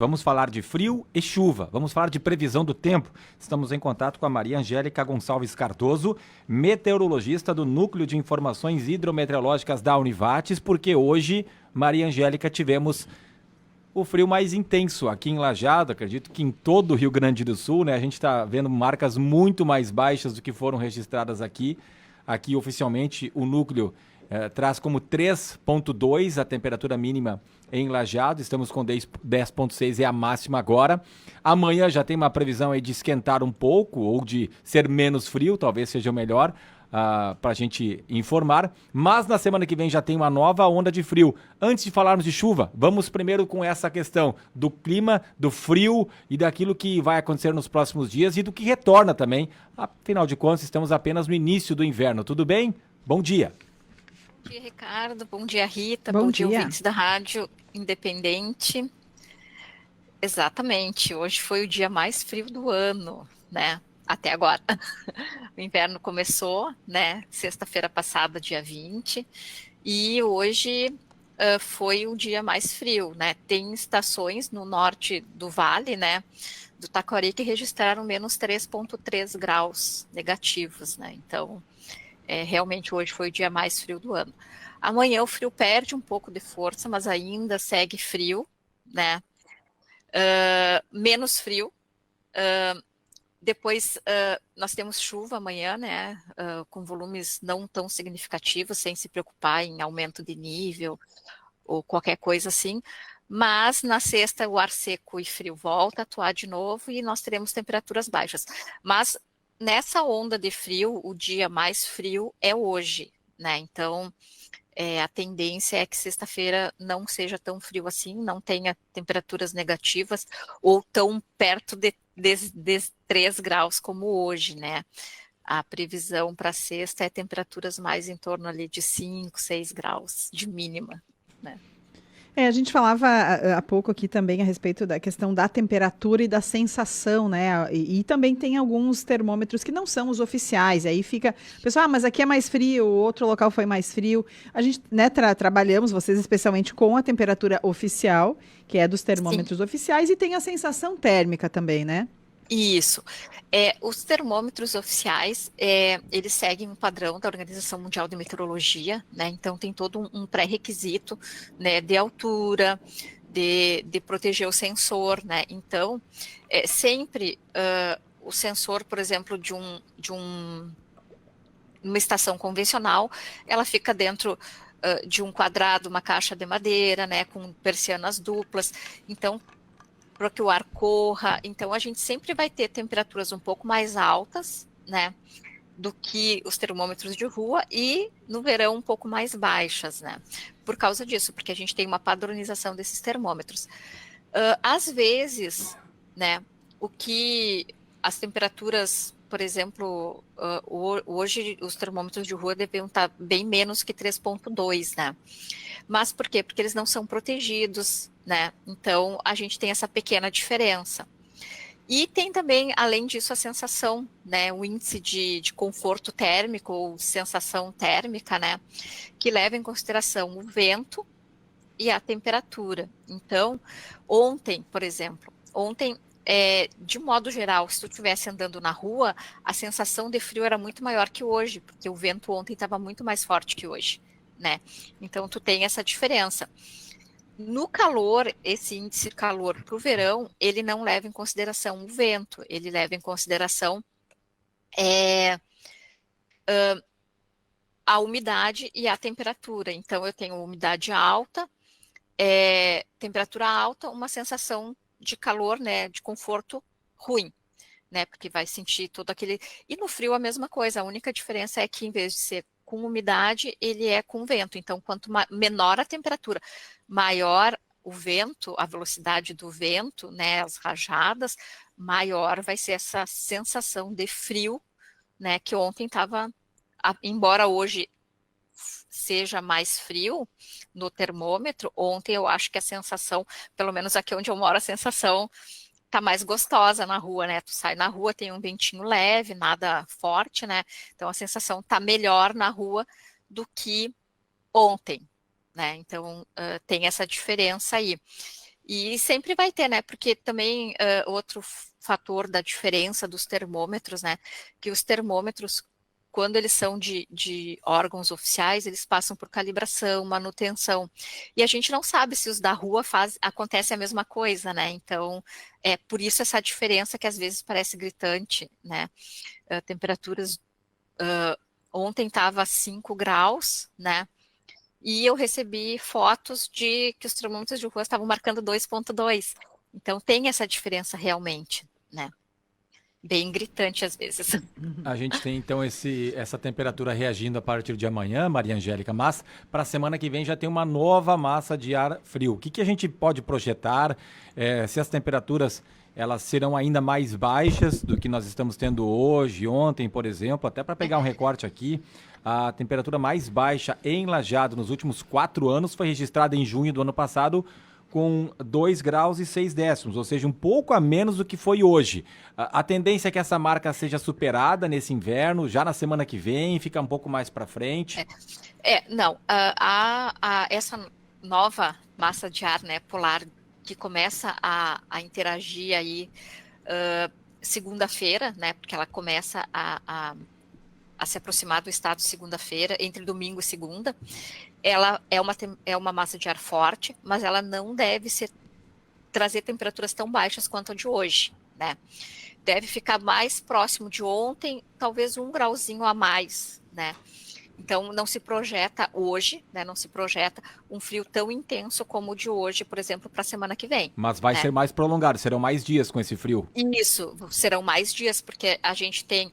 Vamos falar de frio e chuva, vamos falar de previsão do tempo. Estamos em contato com a Maria Angélica Gonçalves Cardoso, meteorologista do Núcleo de Informações Hidrometeorológicas da Univates, porque hoje, Maria Angélica, tivemos o frio mais intenso aqui em Lajeado, acredito que em todo o Rio Grande do Sul, né? A gente está vendo marcas muito mais baixas do que foram registradas aqui. Aqui, oficialmente, o núcleo traz como 3,2 a temperatura mínima em Lajeado. Estamos com 10,6 é a máxima agora. Amanhã já tem uma previsão aí de esquentar um pouco ou de ser menos frio, talvez seja o melhor. Para a gente informar, mas na semana que vem já tem uma nova onda de frio. Antes de falarmos de chuva, vamos primeiro com essa questão do clima, do frio e daquilo que vai acontecer nos próximos dias e do que retorna também. Afinal de contas, estamos apenas no início do inverno. Tudo bem? Bom dia. Bom dia, Ricardo. Bom dia, Rita. Bom Bom dia, dia. ouvintes da Rádio Independente. Exatamente, hoje foi o dia mais frio do ano, né? Até agora. O inverno começou, né? Sexta-feira passada, dia 20, e hoje foi o dia mais frio, né? Tem estações no norte do vale, né? Do Taquari que registraram menos 3,3 graus negativos, né? Então, realmente hoje foi o dia mais frio do ano. Amanhã o frio perde um pouco de força, mas ainda segue frio, né? Menos frio. Depois nós temos chuva amanhã, né? Com volumes não tão significativos, sem se preocupar em aumento de nível ou qualquer coisa assim. Mas na sexta o ar seco e frio volta a atuar de novo e nós teremos temperaturas baixas. Mas nessa onda de frio, o dia mais frio é hoje, né? Então, a tendência é que sexta-feira não seja tão frio assim, não tenha temperaturas negativas ou tão perto de 3 graus como hoje, né? A previsão para sexta é temperaturas mais em torno ali de 5, 6 graus de mínima, né? A gente falava há pouco aqui também a respeito da questão da temperatura e da sensação, né? E também tem alguns termômetros que não são os oficiais. Aí fica, pessoal, mas aqui é mais frio, o outro local foi mais frio. A gente, né, trabalhamos, vocês especialmente com a temperatura oficial, que é dos Sim. termômetros oficiais, e tem a sensação térmica também, né? Isso. Os termômetros oficiais, eles seguem um padrão da Organização Mundial de Meteorologia, né? Então tem todo um pré-requisito, né, de altura, de proteger o sensor, né? Então, sempre o sensor, por exemplo, uma estação convencional, ela fica dentro de um quadrado, uma caixa de madeira, né, com persianas duplas. Então, para que o ar corra. Então, a gente sempre vai ter temperaturas um pouco mais altas, né, do que os termômetros de rua e no verão um pouco mais baixas, né, por causa disso, porque a gente tem uma padronização desses termômetros. Às vezes, né, o que as temperaturas, por exemplo, hoje os termômetros de rua deviam estar bem menos que 3,2, né? Mas por quê? Porque eles não são protegidos, né? Então a gente tem essa pequena diferença. E tem também, além disso, a sensação, né? O índice de conforto térmico ou sensação térmica, né? Que leva em consideração o vento e a temperatura. Então, ontem, por exemplo, de modo geral, se tu estivesse andando na rua, a sensação de frio era muito maior que hoje, porque o vento ontem estava muito mais forte que hoje, né? Então, tu tem essa diferença. No calor, esse índice calor para o verão, ele não leva em consideração o vento, ele leva em consideração é, a umidade e a temperatura. Então, eu tenho umidade alta, temperatura alta, uma sensação de calor, né, de conforto ruim, né, porque vai sentir todo aquele... E no frio a mesma coisa, a única diferença é que em vez de ser com umidade, ele é com vento. Então, quanto menor a temperatura, maior o vento, a velocidade do vento, né, as rajadas, maior vai ser essa sensação de frio, né, que ontem estava, embora hoje seja mais frio no termômetro, ontem eu acho que a sensação, pelo menos aqui onde eu moro, a sensação tá mais gostosa na rua, né? Tu sai na rua, tem um ventinho leve, nada forte, né? Então a sensação tá melhor na rua do que ontem, né? Então tem essa diferença aí. E sempre vai ter, né? Porque também outro fator da diferença dos termômetros, né? Que os termômetros, quando eles são de órgãos oficiais, eles passam por calibração, manutenção. E a gente não sabe se os da rua acontece a mesma coisa, né? Então, é por isso essa diferença que às vezes parece gritante, né? Temperaturas. Ontem estava 5 graus, né? E eu recebi fotos de que os termômetros de rua estavam marcando 2,2. Então tem essa diferença realmente, né? Bem gritante às vezes. A gente tem então essa temperatura reagindo a partir de amanhã, Maria Angélica, mas para a semana que vem já tem uma nova massa de ar frio. O que, que a gente pode projetar? Se as temperaturas elas serão ainda mais baixas do que nós estamos tendo hoje, ontem, por exemplo, até para pegar um recorte aqui, a temperatura mais baixa em Lajeado nos últimos 4 anos foi registrada em junho do ano passado, com 2 graus e 6 décimos, ou seja, um pouco a menos do que foi hoje. A tendência é que essa marca seja superada nesse inverno, já na semana que vem, fica um pouco mais para frente. Não, essa nova massa de ar, né, polar, que começa a interagir aí segunda-feira, né, porque ela começa a se aproximar do estado segunda-feira, entre domingo e segunda. Ela é uma massa de ar forte, mas ela não deve trazer temperaturas tão baixas quanto a de hoje, né? Deve ficar mais próximo de ontem, talvez 1 grauzinho a mais, né? Então, não se projeta hoje, né? Não se projeta um frio tão intenso como o de hoje, por exemplo, para a semana que vem. Mas vai ser mais prolongado, serão mais dias com esse frio. Isso, serão mais dias, porque a gente tem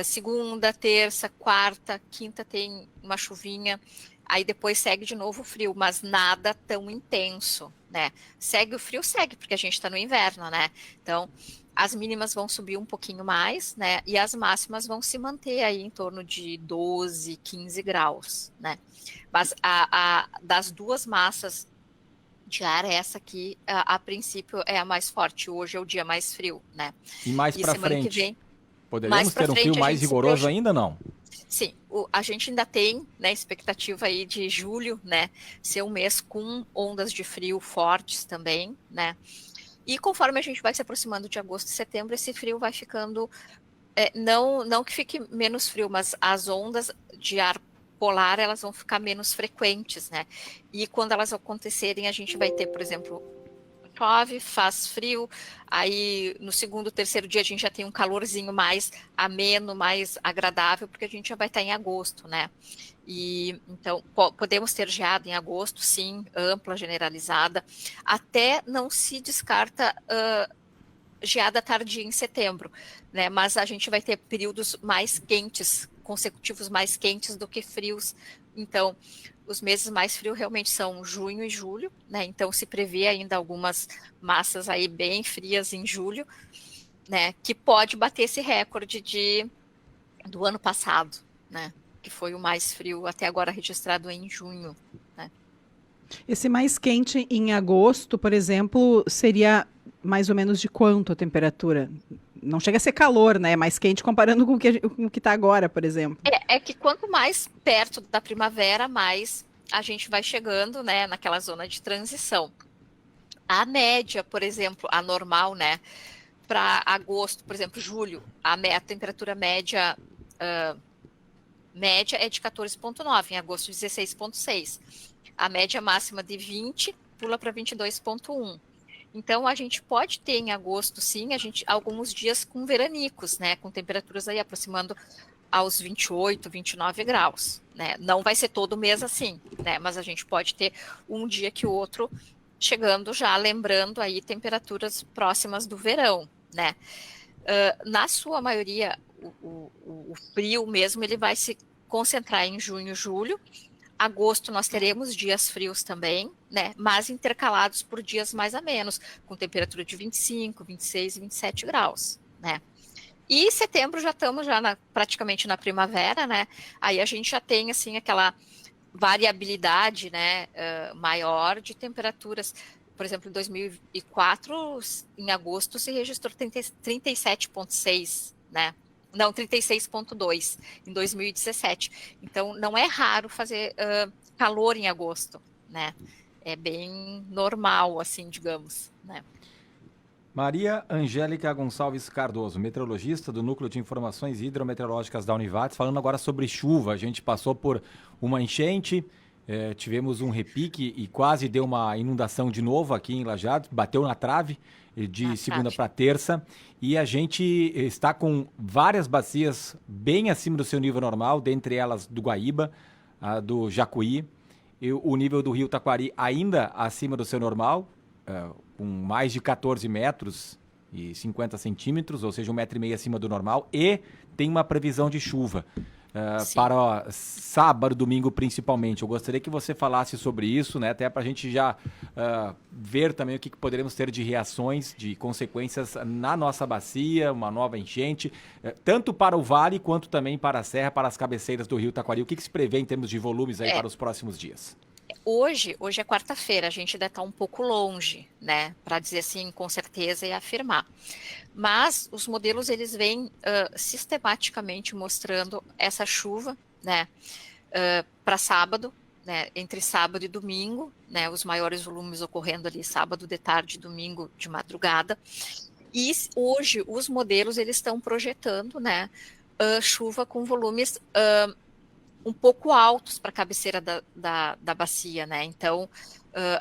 segunda, terça, quarta, quinta tem uma chuvinha, aí depois segue de novo o frio, mas nada tão intenso, né? Segue o frio, segue, porque a gente está no inverno, né? Então, as mínimas vão subir um pouquinho mais, né? E as máximas vão se manter aí em torno de 12, 15 graus, né? Mas das duas massas de ar, essa aqui, a princípio, é a mais forte. Hoje é o dia mais frio, né? E mais para frente, que vem, poderíamos ter um frio mais rigoroso ainda, não? Sim, a gente ainda tem, né, expectativa aí de julho, né, ser um mês com ondas de frio fortes também, né, e conforme a gente vai se aproximando de agosto e setembro, esse frio vai ficando, não que fique menos frio, mas as ondas de ar polar, elas vão ficar menos frequentes, né, e quando elas acontecerem, a gente vai ter, por exemplo, chove, faz frio, aí no segundo, terceiro dia a gente já tem um calorzinho mais ameno, mais agradável, porque a gente já vai estar em agosto, né? E então podemos ter geada em agosto, sim, ampla, generalizada, até não se descarta geada tardia em setembro, né? Mas a gente vai ter períodos mais quentes, consecutivos mais quentes do que frios, então os meses mais frios realmente são junho e julho, né? Então se prevê ainda algumas massas aí bem frias em julho, né? Que pode bater esse recorde do ano passado, né? Que foi o mais frio até agora registrado em junho, né? Esse mais quente em agosto, por exemplo, seria mais ou menos de quanto a temperatura? Não chega a ser calor, né? É mais quente comparando com o que está agora, por exemplo. É que quanto mais perto da primavera, mais a gente vai chegando, né, naquela zona de transição. A média, por exemplo, a normal, né, para agosto, por exemplo, julho, a temperatura média é de 14,9, em agosto 16,6. A média máxima de 20 pula para 22,1. Então, a gente pode ter em agosto, sim, alguns dias com veranicos, né, com temperaturas aí aproximando aos 28, 29 graus, né? Não vai ser todo mês assim, né? Mas a gente pode ter um dia que o outro chegando já, lembrando aí temperaturas próximas do verão, né? Na sua maioria, o frio mesmo, ele vai se concentrar em junho, julho. Agosto nós teremos dias frios também, né? Mas intercalados por dias mais a menos, com temperatura de 25, 26, 27 graus, né? E setembro já estamos praticamente na primavera, né? Aí a gente já tem assim aquela variabilidade, né, maior de temperaturas. Por exemplo, em 2004, em agosto, se registrou 37,6, né? Não, 36,2 em 2017. Então, não é raro fazer calor em agosto, né? É bem normal, assim, digamos, né? Maria Angélica Gonçalves Cardoso, meteorologista do Núcleo de Informações Hidrometeorológicas da Univates, falando agora sobre chuva. A gente passou por uma enchente, tivemos um repique e quase deu uma inundação de novo aqui em Lajeado, bateu na trave de segunda para terça, e a gente está com várias bacias bem acima do seu nível normal, dentre elas do Guaíba, a do Jacuí, e o nível do rio Taquari ainda acima do seu normal, com mais de 14 metros e 50 centímetros, ou seja, 1,5 m acima do normal, e tem uma previsão de chuva para sábado, domingo principalmente. Eu gostaria que você falasse sobre isso, né, até para a gente já ver também o que poderemos ter de reações, de consequências na nossa bacia, uma nova enchente, tanto para o vale quanto também para a serra, para as cabeceiras do rio Taquari. O que se prevê em termos de volumes aí para os próximos dias? Hoje é quarta-feira, a gente ainda está um pouco longe, né, para dizer assim com certeza e afirmar. Mas os modelos, eles vêm sistematicamente mostrando essa chuva, né, para sábado, né, entre sábado e domingo, né, os maiores volumes ocorrendo ali sábado de tarde, domingo de madrugada. E hoje os modelos, eles estão projetando, né, chuva com volumes um pouco altos para a cabeceira da bacia, né? Então,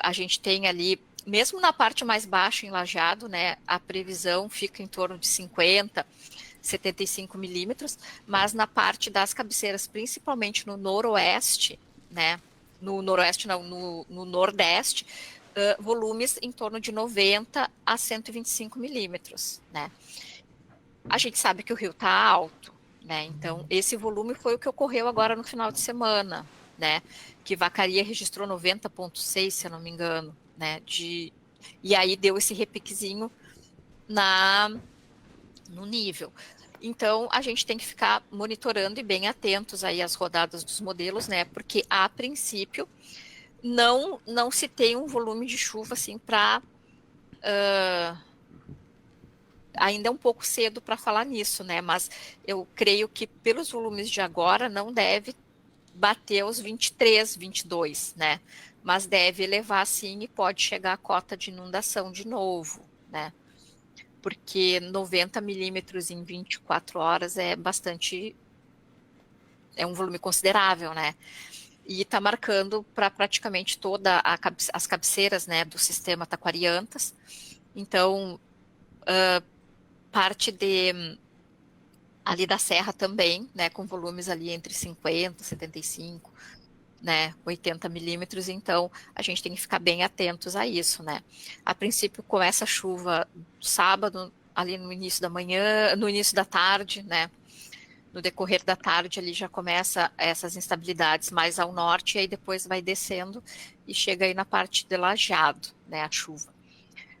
a gente tem ali, mesmo na parte mais baixa em Lajeado, né, a previsão fica em torno de 50, 75 milímetros, mas na parte das cabeceiras, principalmente no noroeste, né, no noroeste não, no nordeste, volumes em torno de 90 a 125 milímetros, né? A gente sabe que o rio está alto, né? Então, esse volume foi o que ocorreu agora no final de semana, né? Que Vacaria registrou 90,6, se eu não me engano, né? E aí deu esse repiquezinho no nível. Então, a gente tem que ficar monitorando e bem atentos aí às rodadas dos modelos, né? Porque, a princípio, não se tem um volume de chuva, assim, para... ainda é um pouco cedo para falar nisso, né? Mas eu creio que pelos volumes de agora não deve bater os 23, 22, né? Mas deve elevar sim e pode chegar à cota de inundação de novo, né? Porque 90 milímetros em 24 horas é um volume considerável, né? E está marcando para praticamente todas as cabeceiras, né, do sistema Taquariantas. Então, parte ali da serra também, né, com volumes ali entre 50, 75, né, 80 milímetros, então a gente tem que ficar bem atentos a isso, né. A princípio começa a chuva sábado, ali no início da manhã, no início da tarde, né, no decorrer da tarde ali já começa essas instabilidades mais ao norte, e aí depois vai descendo e chega aí na parte de Lajeado, né, a chuva.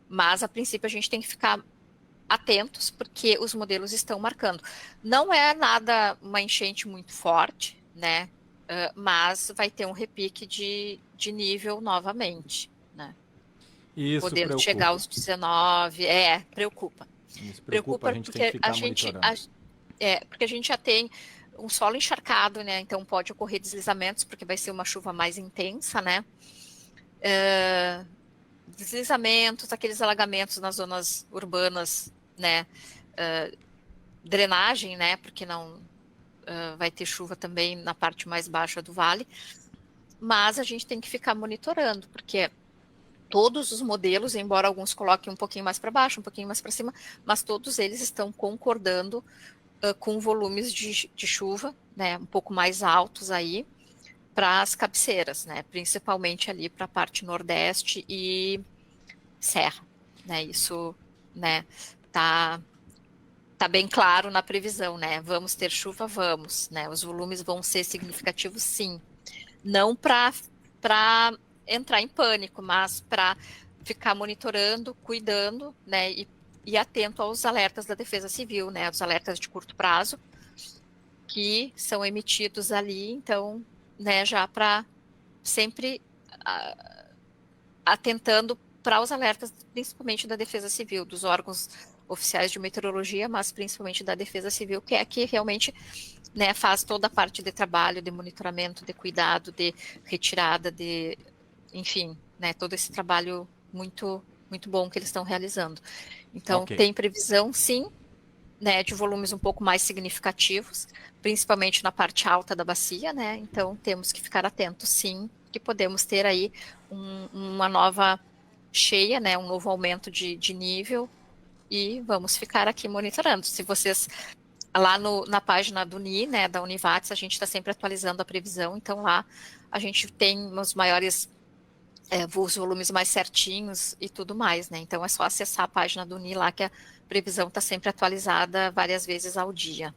Mas a princípio a gente tem que ficar atentos, porque os modelos estão marcando. Não é nada, uma enchente muito forte, né? Mas vai ter um repique de nível novamente, né? Isso podendo preocupa. chegar aos 19, preocupa. Isso preocupa, a gente tem que ficar monitorando. Porque a gente já tem um solo encharcado, né? Então pode ocorrer deslizamentos, porque vai ser uma chuva mais intensa, né? Deslizamentos, aqueles alagamentos nas zonas urbanas, né, drenagem, né, porque não vai ter chuva também na parte mais baixa do vale, mas a gente tem que ficar monitorando, porque todos os modelos, embora alguns coloquem um pouquinho mais para baixo, um pouquinho mais para cima, mas todos eles estão concordando com volumes de chuva, né, um pouco mais altos aí, para as cabeceiras, né, principalmente ali para a parte nordeste e serra, né, isso, né, tá bem claro na previsão, né, vamos ter chuva, vamos, né, os volumes vão ser significativos, sim, não para entrar em pânico, mas para ficar monitorando, cuidando, né, e atento aos alertas da Defesa Civil, né, os alertas de curto prazo, que são emitidos ali, então, né, já para sempre atentando para os alertas, principalmente da Defesa Civil, dos órgãos oficiais de meteorologia, mas principalmente da Defesa Civil, que é que realmente, né, faz toda a parte de trabalho, de monitoramento, de cuidado, de retirada, enfim, né, todo esse trabalho muito, muito bom que eles estão realizando. Então, Ok. tem previsão, sim, né, de volumes um pouco mais significativos, principalmente na parte alta da bacia, né? Então, temos que ficar atentos, sim, que podemos ter aí uma nova cheia, né, um novo aumento de nível, e vamos ficar aqui monitorando. Se vocês, lá na página do NI, né, da Univates, a gente está sempre atualizando a previsão, então lá a gente tem os maiores, os volumes mais certinhos e tudo mais, né? Então é só acessar a página do NI lá que a previsão está sempre atualizada várias vezes ao dia.